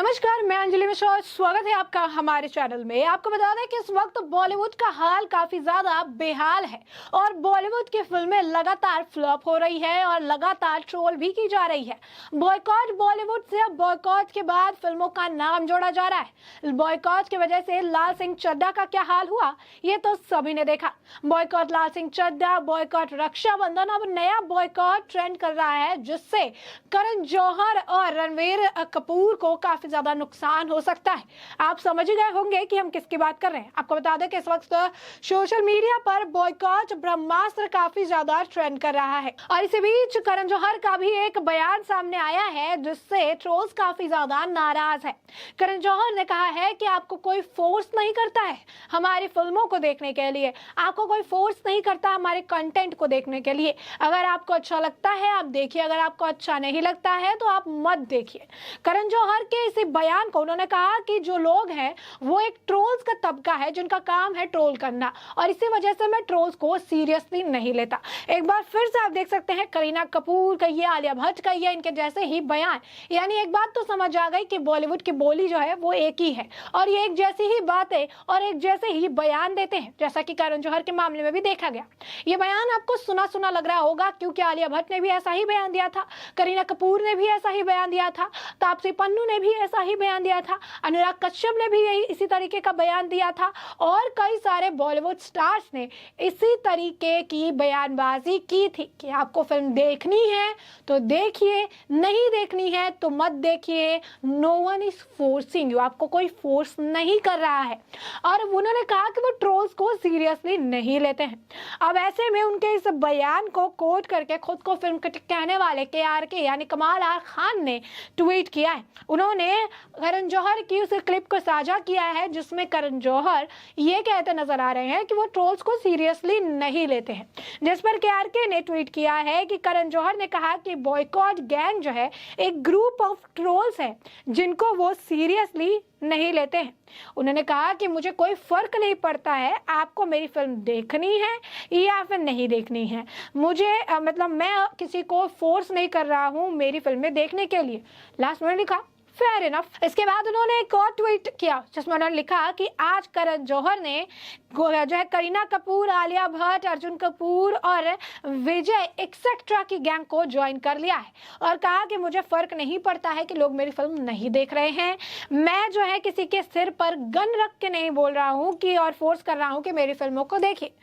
नमस्कार, मैं अंजलि मिश्रा। स्वागत है आपका हमारे चैनल में। आपको बता दें कि इस वक्त बॉलीवुड का हाल काफी ज्यादा बेहाल है और बॉलीवुड की फिल्में लगातार फ्लॉप हो रही है और लगातार ट्रोल भी की जा रही है। बॉयकॉट बॉलीवुड से अब बॉयकॉट के बाद फिल्मों का नाम जोड़ा जा रहा है। बॉयकॉट की वजह से लाल सिंह चड्ढा का क्या हाल हुआ, ये तो सभी ने देखा। बॉयकॉट लाल सिंह चड्ढा, बॉयकॉट रक्षाबंधन, अब नया बॉयकॉट ट्रेंड कर रहा है, जिससे करण जौहर और रणवीर कपूर को काफी ज्यादा नुकसान हो सकता है। आप समझ गए होंगे कि हम किसकी बात कर रहे हैं। आपको बता दें कि इस वक्त सोशल मीडिया पर बॉयकॉट ब्रह्मास्त्र काफी ज्यादा ट्रेंड कर रहा है और इसी बीच करण जौहर का भी एक बयान सामने आया है, जिससे ट्रोल्स काफी ज्यादा नाराज है। करण जौहर ने कहा है कि आपको कोई फोर्स नहीं करता है हमारी फिल्मों को देखने के लिए, आपको कोई फोर्स नहीं करता हमारे कंटेंट को देखने के लिए। अगर आपको अच्छा लगता है आप देखिए, अगर आपको अच्छा नहीं लगता है तो आप मत देखिए। करण जौहर के इसी बयान को उन्होंने कहा कि जो लोग हैं वो एक ट्रोल्स का तबका है जिनका काम है ट्रोल करना, और इसी वजह से मैं ट्रोल्स को सीरियसली नहीं लेता। एक बार फिर से आप देख सकते हैं करीना कपूर का ये, आलिया भट्ट का ये, इनके जैसे ही बयान, यानी एक बात तो समझ आ गई कि बॉलीवुड की बोली जो है वो एक ही है और ये एक जैसी ही बातें और एक जैसे ही बयान देते हैं, जैसा कि करण जौहर के मामले में भी देखा गया। ये बयान आपको सुना सुना लग रहा होगा क्योंकि आलिया भट्ट ने भी ऐसा ही बयान दिया था, करीना कपूर ने भी ऐसा ही बयान दिया था, तापसी पन्नू ने भी ऐसा ही बयान दिया था, अनुराग कश्यप ने भी यही इसी तरीके का बयान दिया था और कई सारे बॉलीवुड स्टार्स ने इसी तरीके की बयानबाजी की थी कि आपको फिल्म देखनी है तो देखिए, नहीं देखनी है तो मत देखिए। No one is forcing you, आपको कोई फोर्स नहीं कर रहा है। और उन्होंने कहा कि वो ट्रोल्स को सीरियसली नहीं लेते हैं। अब ऐसे में उनके इस बयान को कोट करके खुद को फिल्म कहने वाले के यानी कमाल आर खान ने ट्वीट किया है। उन्होंने करण जौहर की उस क्लिप को साझा किया है जिसमें करण जौहर ये कहते नजर आ रहे हैं कि वो ट्रोल्स को सीरियसली नहीं लेते हैं, जिस पर के ने ट्वीट किया है कि करण जौहर ने कहा कि बॉयकॉट गैंग जो है एक ग्रुप ऑफ ट्रोल्स है जिनको वो सीरियसली नहीं लेते हैं। उन्होंने कहा कि मुझे कोई फर्क नहीं पड़ता है आपको मेरी फिल्म देखनी है या फिर नहीं देखनी है, मुझे मतलब मैं किसी को फोर्स नहीं कर रहा हूं मेरी फिल्में देखने के लिए। लास्ट में लिखा फेयर इनफ। इसके बाद उन्होंने एक और ट्वीट किया जिसमें उन्होंने लिखा कि आज करण जौहर ने जो है करीना कपूर, आलिया भट्ट, अर्जुन कपूर और विजय एक्सेट्रा की गैंग को ज्वाइन कर लिया है और कहा कि मुझे फर्क नहीं पड़ता है कि लोग मेरी फिल्म नहीं देख रहे हैं, मैं जो है किसी के सिर पर गन रख के नहीं बोल रहा हूँ कि और फोर्स कर रहा हूँ कि मेरी फिल्मों को देखिए।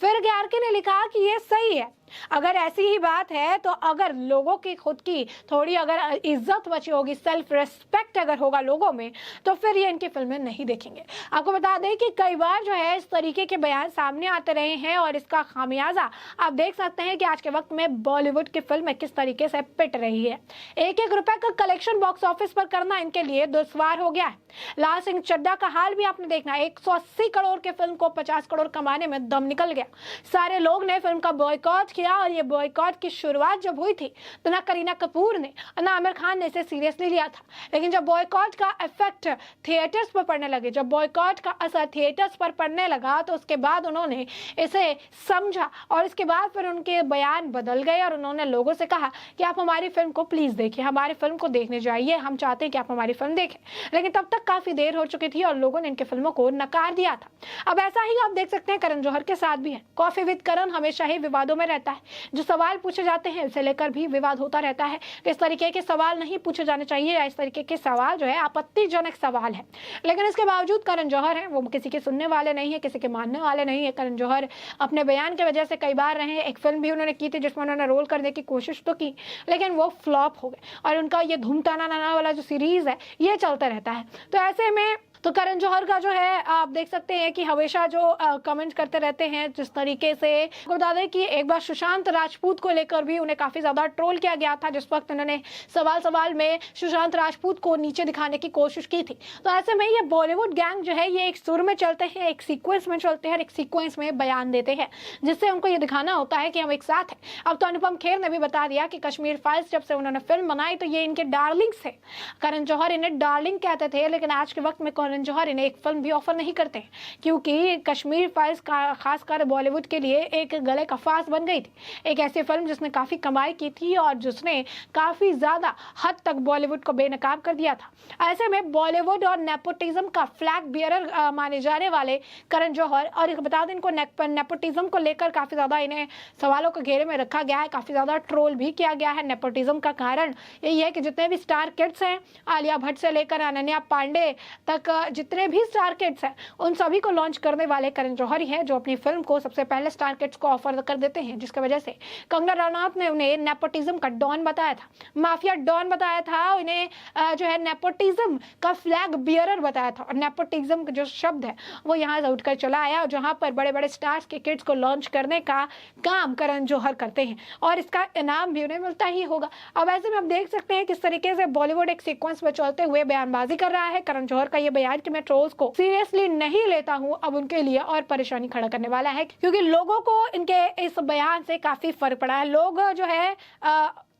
फिर ने लिखा कि ये सही है, अगर ऐसी ही बात है तो अगर लोगों की खुद की थोड़ी अगर इज्जत बची होगी, सेल्फ रिस्पेक्ट अगर होगा लोगों में, तो फिर ये इनकी फिल्में नहीं देखेंगे। आपको बता दें कि कई बार जो है इस तरीके के बयान सामने आते रहे हैं और इसका खामियाजा आप देख सकते हैं कि आज के वक्त में बॉलीवुड की फिल्में किस तरीके से पिट रही है। एक एक रुपए का कलेक्शन बॉक्स ऑफिस पर करना इनके लिए दुश्वार हो गया है। लाल सिंह चड्ढा का हाल भी आपने देखना, 180 करोड़ के फिल्म को 50 करोड़ कमाने में दम निकल गया। सारे लोग ने फिल्म का बॉयकॉट किया और ये बॉयकॉट की शुरुआत जब हुई थी तो ना करीना कपूर ने ना आमिर खान ने इसे सीरियसली लिया था, लेकिन जब बॉयकॉट का इफेक्ट थिएटर्स पर पड़ने लगे, जब बॉयकॉट का असर थिएटर्स पर पड़ने लगा तो उसके बाद उन्होंने इसे समझा और इसके बाद फिर उनके बयान बदल गए और उन्होंने लोगों से कहा कि आप हमारी फिल्म को प्लीज देखिए, हमारी फिल्म को देखने जाइए, हम चाहते हैं कि आप हमारी फिल्म देखें। लेकिन तब तक काफी देर हो चुकी थी और लोगों ने इनके फिल्मों को नकार दिया था। अब ऐसा ही आप देख सकते हैं करण जौहर के साथ भी है। कॉफी विद करण हमेशा ही विवादों में रहता है, जो सवाल पूछे जाते हैं उसे लेकर भी विवाद होता रहता है। इस तरीके के सवाल नहीं पूछे जाने चाहिए या इस तरीके के सवाल जो है आपत्तिजनक सवाल है, लेकिन इसके बावजूद करण जौहर है वो किसी के सुनने वाले नहीं है, किसी के मानने वाले नहीं है। करण जौहर अपने बयान की वजह से कई बार रहे, एक फिल्म भी उन्होंने की थी जिसमें उन्होंने रोल करने की कोशिश तो की लेकिन वो फ्लॉप हो गए और उनका ये धूम ताना नाना वाला जो सीरीज है ये चलता रहता है। तो ऐसे में तो करण जौहर का जो है आप देख सकते हैं कि हमेशा जो कमेंट करते रहते हैं जिस तरीके से, बता दें कि एक बार सुशांत राजपूत को लेकर भी उन्हें काफी ज्यादा ट्रोल किया गया था, जिस वक्त उन्होंने सवाल में सुशांत राजपूत को नीचे दिखाने की कोशिश की थी। तो ऐसे में ये बॉलीवुड गैंग जो है ये एक सुर में चलते हैं, एक सीक्वेंस में चलते हैं, एक सीक्वेंस में बयान देते हैं जिससे उनको ये दिखाना होता है कि हम एक साथ हैं। अब तो अनुपम खेर ने भी बता दिया कि कश्मीर फाइल्स जब से उन्होंने फिल्म बनाई तो ये इनके डार्लिंग्स थे। करण जौहर इन्हें डार्लिंग कहते थे, लेकिन आज के वक्त में करण जौहर इन्हें एक फिल्म भी ऑफर नहीं करते हैं, क्योंकि कश्मीर फाइल्स का खासकर बॉलीवुड के लिए एक गले का फांस बन गई थी। एक ऐसी फिल्म जिसने काफी कमाई की थी और जिसने काफी ज्यादा हद तक बॉलीवुड को बेनकाब कर दिया था। ऐसे में बॉलीवुड और नेपोटिज्म का फ्लैग बियरर माने जाने वाले करण जौहर, और बता दें इनको नेपोटिज्म को लेकर काफी ज्यादा इन्हें सवालों के घेरे में रखा गया है, काफी ज्यादा ट्रोल भी किया गया है। नेपोटिज्म का कारण यही है कि जितने भी स्टार किड्स हैं, आलिया भट्ट से लेकर अनन्या पांडे तक, जितने भी स्टार किड्स हैं उन सभी को लॉन्च करने वाले करण जौहर ही हैं, जो अपनी फिल्म को सबसे पहले स्टार किड्स को ऑफर कर देते हैं, जिसकी वजह से कंगना रनौत ने उन्हें नेपोटिज्म का डॉन बताया था, माफिया डॉन बताया था, उन्हें जो है नेपोटिज्म का फ्लैग बियरर बताया था। और नेपोटिज्म का जो शब्द है वो यहाँ से उठकर चला आया, और जहाँ पर बड़े बड़े स्टार्स के किड्स को लॉन्च करने का काम करण जौहर करते हैं और इसका इनाम भी उन्हें मिलता ही होगा। अब ऐसे में आप देख सकते हैं किस तरीके से बॉलीवुड एक सीक्वेंस में चलते हुए बयानबाजी कर रहा है। करण जौहर का ये बयान कि मैं ट्रोल्स को सीरियसली नहीं लेता हूं, अब उनके लिए और परेशानी खड़ा करने वाला है, क्योंकि लोगों को इनके इस बयान से काफी फर्क पड़ा है। लोग जो है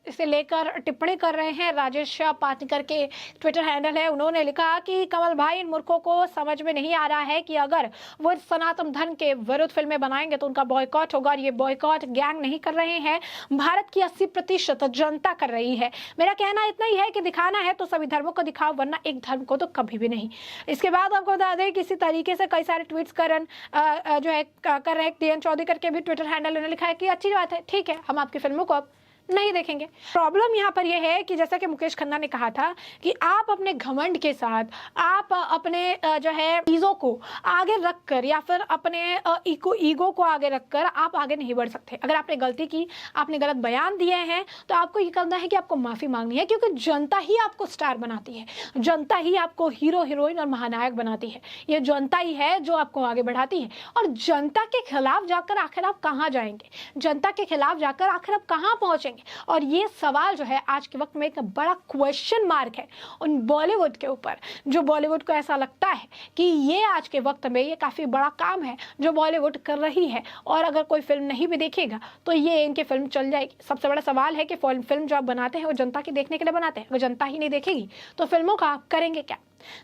इसे लेकर टिप्पणी कर रहे हैं। राजेश शाह पाटकर के ट्विटर हैंडल है, उन्होंने लिखा कि कमल भाई, इन मूर्खों को समझ में नहीं आ रहा है कि अगर वो सनातन धर्म के विरुद्ध फिल्में बनाएंगे तो उनका बॉयकॉट होगा, और ये बॉयकॉट गैंग नहीं कर रहे हैं, भारत की 80% जनता कर रही है। मेरा कहना इतना ही है कि दिखाना है तो सभी धर्मों को दिखाओ, वरना एक धर्म को तो कभी भी नहीं। इसके बाद आपको बता दें कि इसी तरीके से कई सारे ट्वीट्स करण जो है कर रहे हैं। TN चौधरी करके भी ट्विटर हैंडल उन्होंने लिखा है कि अच्छी बात है, ठीक है, हम आपकी फिल्मों को अब नहीं देखेंगे। प्रॉब्लम यहाँ पर यह है कि जैसा कि मुकेश खन्ना ने कहा था कि आप अपने घमंड के साथ, आप अपने जो है चीजों को आगे रखकर या फिर अपने ईगो को आगे रखकर आप आगे नहीं बढ़ सकते। अगर आपने गलती की, आपने गलत बयान दिए हैं, तो आपको ये करना है कि आपको माफी मांगनी है, क्योंकि जनता ही आपको स्टार बनाती है, जनता ही आपको हीरो हीरोइन और महानायक बनाती है। ये जनता ही है जो आपको आगे बढ़ाती है, और जनता के खिलाफ जाकर आखिर आप कहाँ जाएंगे, जनता के खिलाफ जाकर आखिर आप कहाँ पहुंचेंगे। और ये सवाल जो है आज के वक्त में एक बड़ा क्वेश्चन मार्क है उन बॉलीवुड के ऊपर, जो बॉलीवुड को ऐसा लगता है कि ये आज के वक्त में ये काफी बड़ा काम है जो बॉलीवुड कर रही है, और अगर कोई फिल्म नहीं भी देखेगा तो ये इनकी फिल्म चल जाएगी। सबसे बड़ा सवाल है कि फिल्म जो आप बनाते हैं वो जनता की देखने के लिए बनाते हैं, अगर जनता ही नहीं देखेगी तो फिल्मों का आप करेंगे क्या।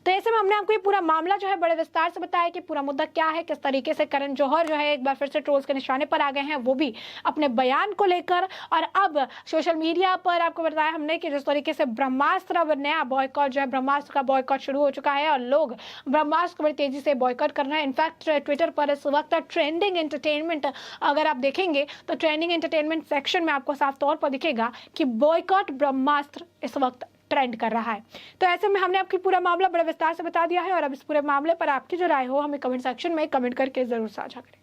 तो ऐसे में हमने आपको ये पूरा मामला जो है बड़े विस्तार से बताया कि पूरा मुद्दा क्या है, किस तरीके से करण जौहर जो है एक बार फिर से ट्रोल्स के निशाने पर आ गए हैं, वो भी अपने बयान को लेकर। और अब सोशल मीडिया पर आपको बताया हमने कि जिस तरीके से ब्रह्मास्त्र, अब नया बॉयकॉट जो है, ब्रह्मास्त्र का बॉयकॉट शुरू हो चुका है और लोग ब्रह्मास्त्र को बड़ी तेजी से बॉयकॉट कर रहे हैं। इनफैक्ट ट्विटर पर इस वक्त ट्रेंडिंग एंटरटेनमेंट, अगर आप देखेंगे तो ट्रेंडिंग एंटरटेनमेंट सेक्शन में आपको साफ तौर पर दिखेगा कि बॉयकॉट ब्रह्मास्त्र इस वक्त ट्रेंड कर रहा है। तो ऐसे में हमने आपकी पूरा मामला बड़े विस्तार से बता दिया है, और अब इस पूरे मामले पर आपकी जो राय हो हमें कमेंट सेक्शन में कमेंट करके जरूर साझा करें।